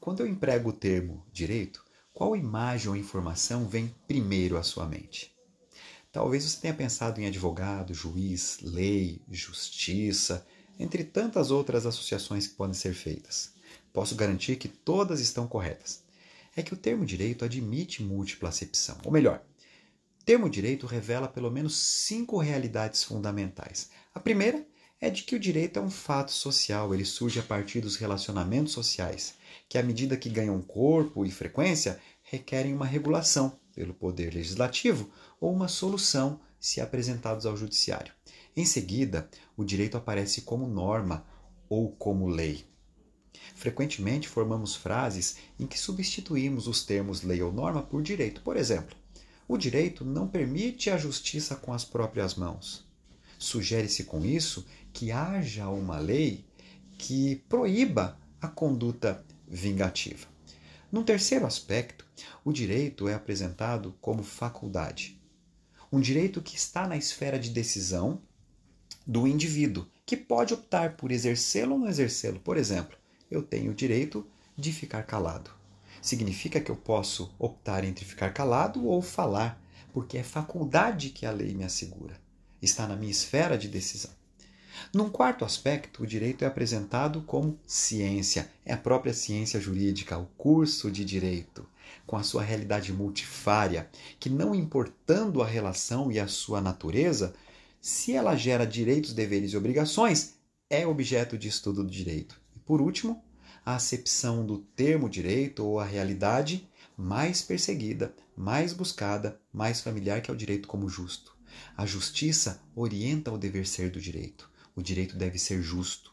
Quando eu emprego o termo direito, qual imagem ou informação vem primeiro à sua mente? Talvez você tenha pensado em advogado, juiz, lei, justiça, entre tantas outras associações que podem ser feitas. Posso garantir que todas estão corretas. É que o termo direito admite múltipla acepção. Ou melhor, o termo direito revela pelo menos 5 realidades fundamentais. A primeira é de que o direito é um fato social, ele surge a partir dos relacionamentos sociais, que à medida que ganham corpo e frequência, requerem uma regulação pelo poder legislativo ou uma solução se apresentados ao judiciário. Em seguida, o direito aparece como norma ou como lei. Frequentemente formamos frases em que substituímos os termos lei ou norma por direito. Por exemplo, o direito não permite a justiça com as próprias mãos. Sugere-se com isso que haja uma lei que proíba a conduta vingativa. Num terceiro aspecto, o direito é apresentado como faculdade. Um direito que está na esfera de decisão do indivíduo, que pode optar por exercê-lo ou não exercê-lo. Por exemplo, eu tenho o direito de ficar calado. Significa que eu posso optar entre ficar calado ou falar, porque é faculdade que a lei me assegura. Está na minha esfera de decisão. Num quarto aspecto, o direito é apresentado como ciência. É a própria ciência jurídica, o curso de direito, com a sua realidade multifária, que não importando a relação e a sua natureza, se ela gera direitos, deveres e obrigações, é objeto de estudo do direito. E por último, a acepção do termo direito ou a realidade mais perseguida, mais buscada, mais familiar, que é o direito como justo. A justiça orienta o dever ser do direito. O direito deve ser justo.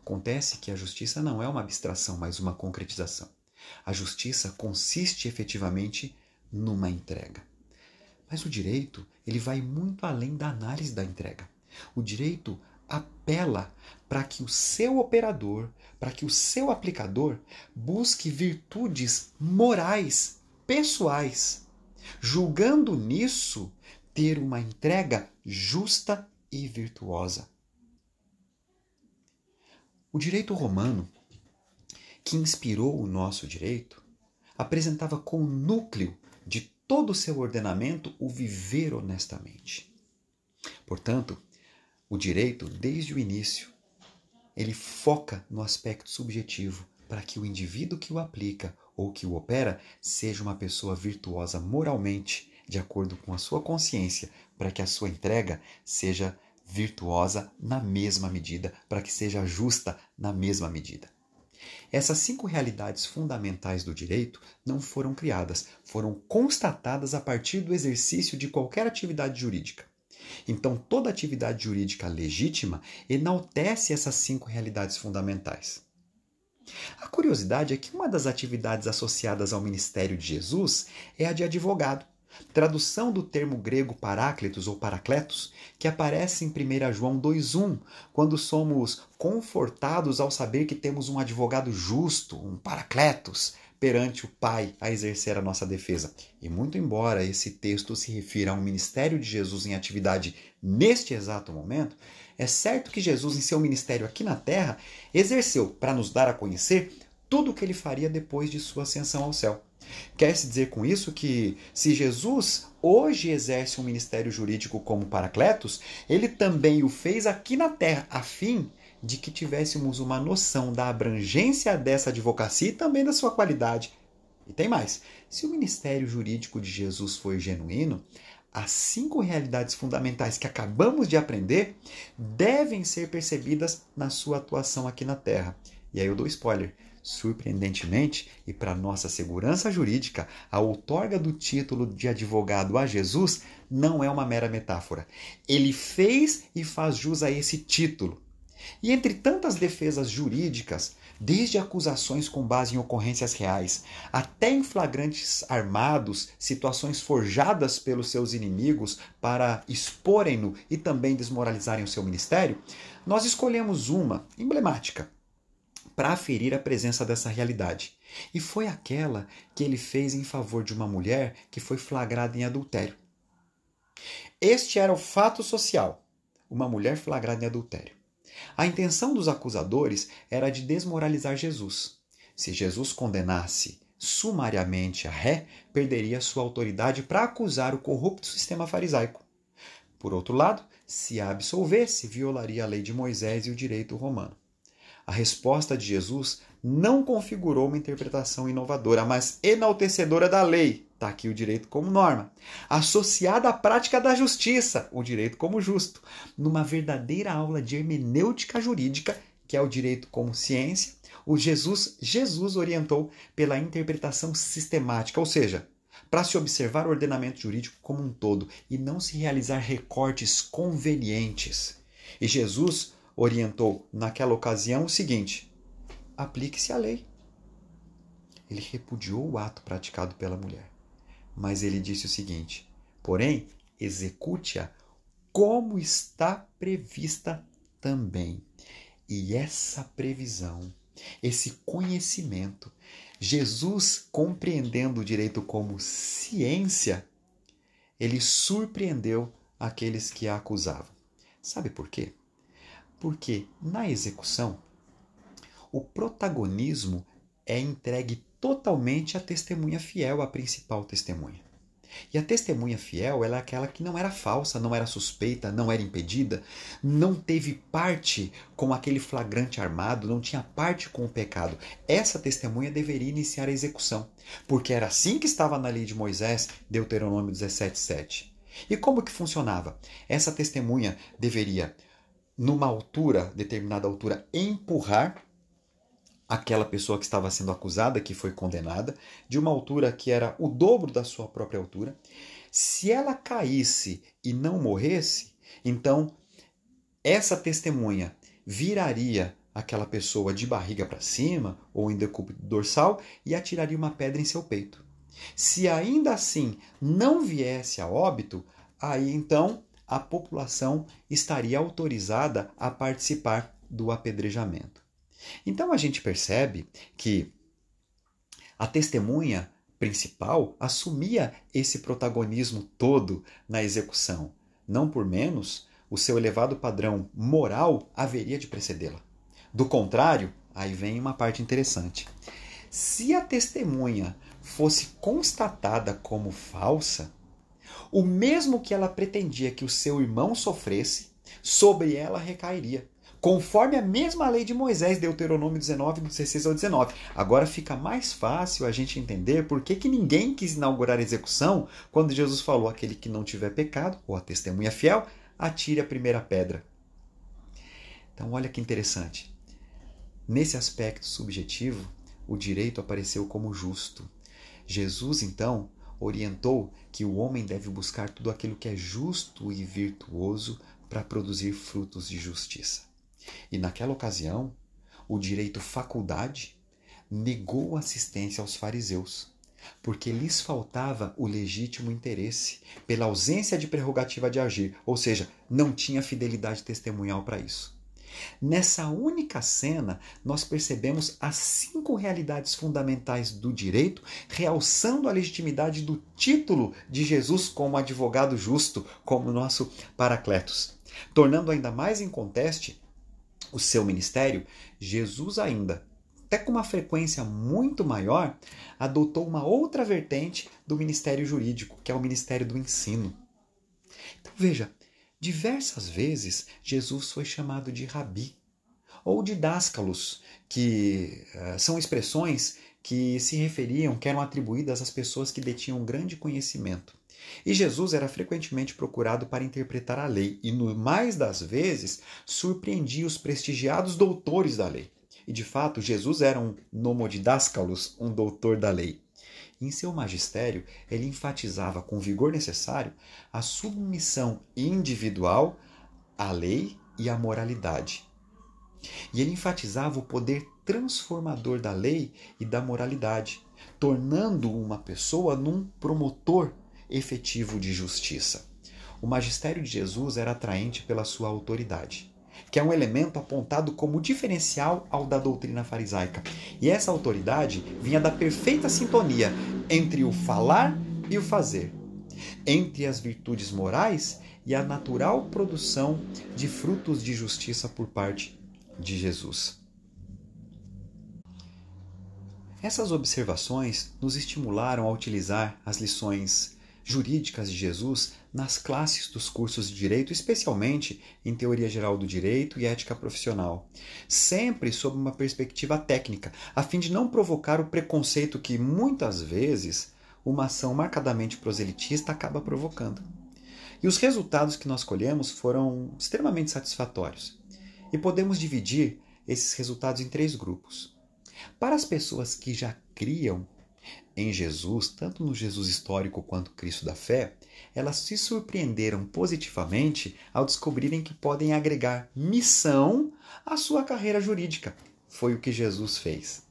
Acontece que a justiça não é uma abstração, mas uma concretização. A justiça consiste efetivamente numa entrega. Mas o direito, ele vai muito além da análise da entrega. O direito apela para que o seu operador, para que o seu aplicador busque virtudes morais, pessoais, julgando nisso ter uma entrega justa e virtuosa. O direito romano, que inspirou o nosso direito, apresentava como núcleo de todo o seu ordenamento o viver honestamente. Portanto, o direito, desde o início, ele foca no aspecto subjetivo para que o indivíduo que o aplica ou que o opera seja uma pessoa virtuosa moralmente, de acordo com a sua consciência, para que a sua entrega seja virtuosa na mesma medida, para que seja justa na mesma medida. Essas 5 realidades fundamentais do direito não foram criadas, foram constatadas a partir do exercício de qualquer atividade jurídica. Então, toda atividade jurídica legítima enaltece essas 5 realidades fundamentais. A curiosidade é que uma das atividades associadas ao ministério de Jesus é a de advogado, tradução do termo grego paráclitos ou paracletos, que aparece em 1 João 2,1, quando somos confortados ao saber que temos um advogado justo, um paracletos, perante o Pai a exercer a nossa defesa. E muito embora esse texto se refira a um ministério de Jesus em atividade neste exato momento, é certo que Jesus, em seu ministério aqui na Terra, exerceu para nos dar a conhecer tudo o que ele faria depois de sua ascensão ao céu. Quer-se dizer com isso que, se Jesus hoje exerce um ministério jurídico como Paracletos, ele também o fez aqui na Terra, a fim de que tivéssemos uma noção da abrangência dessa advocacia e também da sua qualidade. E tem mais, se o ministério jurídico de Jesus foi genuíno, as 5 realidades fundamentais que acabamos de aprender devem ser percebidas na sua atuação aqui na Terra. E aí eu dou spoiler. Surpreendentemente, e para nossa segurança jurídica, a outorga do título de advogado a Jesus não é uma mera metáfora. Ele fez e faz jus a esse título. E entre tantas defesas jurídicas, desde acusações com base em ocorrências reais, até em flagrantes armados, situações forjadas pelos seus inimigos para exporem-no e também desmoralizarem o seu ministério, nós escolhemos uma emblemática para aferir a presença dessa realidade. E foi aquela que ele fez em favor de uma mulher que foi flagrada em adultério. Este era o fato social, uma mulher flagrada em adultério. A intenção dos acusadores era de desmoralizar Jesus. Se Jesus condenasse sumariamente a ré, perderia sua autoridade para acusar o corrupto sistema farisaico. Por outro lado, se a absolvesse, violaria a lei de Moisés e o direito romano. A resposta de Jesus não configurou uma interpretação inovadora, mas enaltecedora da lei. Está aqui o direito como norma. Associada à prática da justiça, o direito como justo. Numa verdadeira aula de hermenêutica jurídica, que é o direito como ciência, Jesus orientou pela interpretação sistemática, ou seja, para se observar o ordenamento jurídico como um todo e não se realizar recortes convenientes. E Jesus orientou naquela ocasião o seguinte: aplique-se a lei. Ele repudiou o ato praticado pela mulher, mas ele disse o seguinte: porém, execute-a como está prevista também. E essa previsão, esse conhecimento, Jesus, compreendendo o direito como ciência, ele surpreendeu aqueles que a acusavam. Sabe por quê? Porque na execução, o protagonismo é entregue totalmente à testemunha fiel, à principal testemunha. E a testemunha fiel ela é aquela que não era falsa, não era suspeita, não era impedida, não teve parte com aquele flagrante armado, não tinha parte com o pecado. Essa testemunha deveria iniciar a execução, porque era assim que estava na lei de Moisés, Deuteronômio 17:7. E como que funcionava? Essa testemunha deveria, numa altura, determinada altura, empurrar aquela pessoa que estava sendo acusada, que foi condenada, de uma altura que era o dobro da sua própria altura. Se ela caísse e não morresse, então essa testemunha viraria aquela pessoa de barriga para cima ou em decúbito dorsal e atiraria uma pedra em seu peito. Se ainda assim não viesse a óbito, aí então a população estaria autorizada a participar do apedrejamento. Então a gente percebe que a testemunha principal assumia esse protagonismo todo na execução. Não por menos, o seu elevado padrão moral haveria de precedê-la. Do contrário, aí vem uma parte interessante. Se a testemunha fosse constatada como falsa, o mesmo que ela pretendia que o seu irmão sofresse, sobre ela recairia. Conforme a mesma lei de Moisés, Deuteronômio 19, do 16 ao 19. Agora fica mais fácil a gente entender por que ninguém quis inaugurar a execução quando Jesus falou: aquele que não tiver pecado, ou a testemunha fiel, atire a primeira pedra. Então olha que interessante. Nesse aspecto subjetivo, o direito apareceu como justo. Jesus, então, orientou que o homem deve buscar tudo aquilo que é justo e virtuoso para produzir frutos de justiça. E naquela ocasião, o direito faculdade negou assistência aos fariseus, porque lhes faltava o legítimo interesse, pela ausência de prerrogativa de agir, ou seja, não tinha fidelidade testemunhal para isso. Nessa única cena, nós percebemos as 5 realidades fundamentais do direito, realçando a legitimidade do título de Jesus como advogado justo, como nosso Paracletos. Tornando ainda mais em conteste o seu ministério, Jesus ainda, até com uma frequência muito maior, adotou uma outra vertente do ministério jurídico, que é o ministério do ensino. Então veja, diversas vezes Jesus foi chamado de rabi ou de díscalos, que são expressões que se referiam, que eram atribuídas às pessoas que detinham grande conhecimento. E Jesus era frequentemente procurado para interpretar a lei e, no mais das vezes, surpreendia os prestigiados doutores da lei. E, de fato, Jesus era um nomodidáscalos, um doutor da lei. Em seu magistério, ele enfatizava com o vigor necessário a submissão individual à lei e à moralidade. E ele enfatizava o poder transformador da lei e da moralidade, tornando uma pessoa num promotor efetivo de justiça. O magistério de Jesus era atraente pela sua autoridade, que é um elemento apontado como diferencial ao da doutrina farisaica. E essa autoridade vinha da perfeita sintonia entre o falar e o fazer, entre as virtudes morais e a natural produção de frutos de justiça por parte de Jesus. Essas observações nos estimularam a utilizar as lições jurídicas de Jesus nas classes dos cursos de direito, especialmente em teoria geral do direito e ética profissional, sempre sob uma perspectiva técnica, a fim de não provocar o preconceito que muitas vezes uma ação marcadamente proselitista acaba provocando. E os resultados que nós colhemos foram extremamente satisfatórios. E podemos dividir esses resultados em 3 grupos. Para as pessoas que já criam em Jesus, tanto no Jesus histórico quanto Cristo da fé, elas se surpreenderam positivamente ao descobrirem que podem agregar missão à sua carreira jurídica. Foi o que Jesus fez.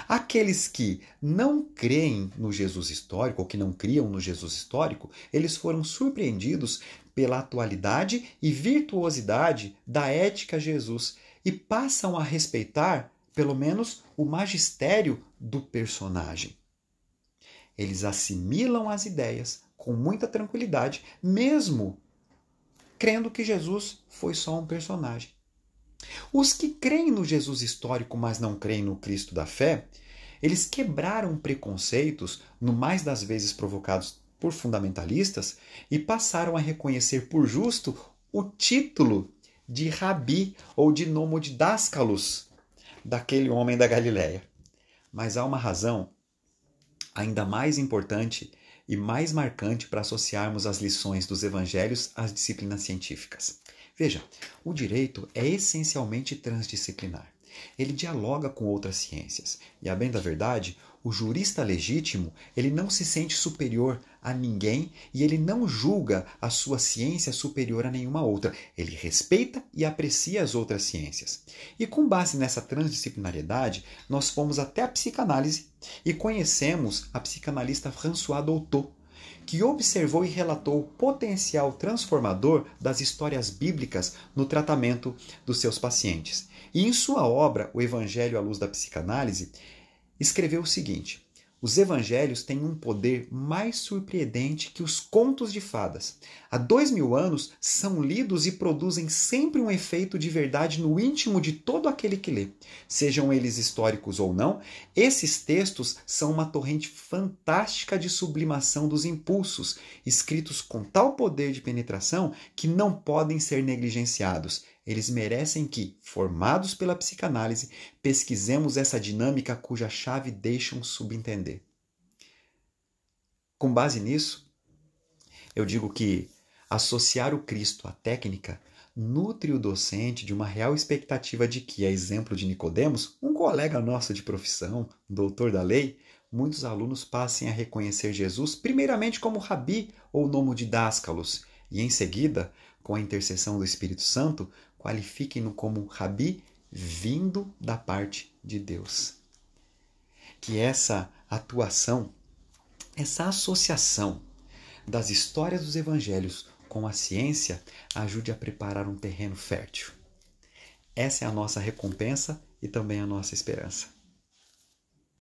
Aqueles que não creem no Jesus histórico, ou que não criam no Jesus histórico, eles foram surpreendidos pela atualidade e virtuosidade da ética Jesus e passam a respeitar, pelo menos, o magistério do personagem. Eles assimilam as ideias com muita tranquilidade, mesmo crendo que Jesus foi só um personagem. Os que creem no Jesus histórico, mas não creem no Cristo da fé, eles quebraram preconceitos, no mais das vezes provocados por fundamentalistas, e passaram a reconhecer por justo o título de Rabi ou de Nomodidáscalos daquele homem da Galileia. Mas há uma razão ainda mais importante e mais marcante para associarmos as lições dos evangelhos às disciplinas científicas. Veja, o direito é essencialmente transdisciplinar. Ele dialoga com outras ciências. E, a bem da verdade, o jurista legítimo, ele não se sente superior a ninguém e ele não julga a sua ciência superior a nenhuma outra. Ele respeita e aprecia as outras ciências. E com base nessa transdisciplinariedade, nós fomos até a psicanálise e conhecemos a psicanalista Françoise Dolto, que observou e relatou o potencial transformador das histórias bíblicas no tratamento dos seus pacientes. E em sua obra, O Evangelho à Luz da Psicanálise, escreveu o seguinte: os evangelhos têm um poder mais surpreendente que os contos de fadas. Há 2000 anos são lidos e produzem sempre um efeito de verdade no íntimo de todo aquele que lê. Sejam eles históricos ou não, esses textos são uma torrente fantástica de sublimação dos impulsos, escritos com tal poder de penetração que não podem ser negligenciados. Eles merecem que, formados pela psicanálise, pesquisemos essa dinâmica cuja chave deixam subentender. Com base nisso, eu digo que associar o Cristo à técnica nutre o docente de uma real expectativa de que, a exemplo de Nicodemos, um colega nosso de profissão, doutor da lei, muitos alunos passem a reconhecer Jesus primeiramente como Rabi ou Nomodidáscalos e, em seguida, com a intercessão do Espírito Santo, qualifiquem-no como Rabi vindo da parte de Deus. Que essa atuação, essa associação das histórias dos evangelhos com a ciência ajude a preparar um terreno fértil. Essa é a nossa recompensa e também a nossa esperança.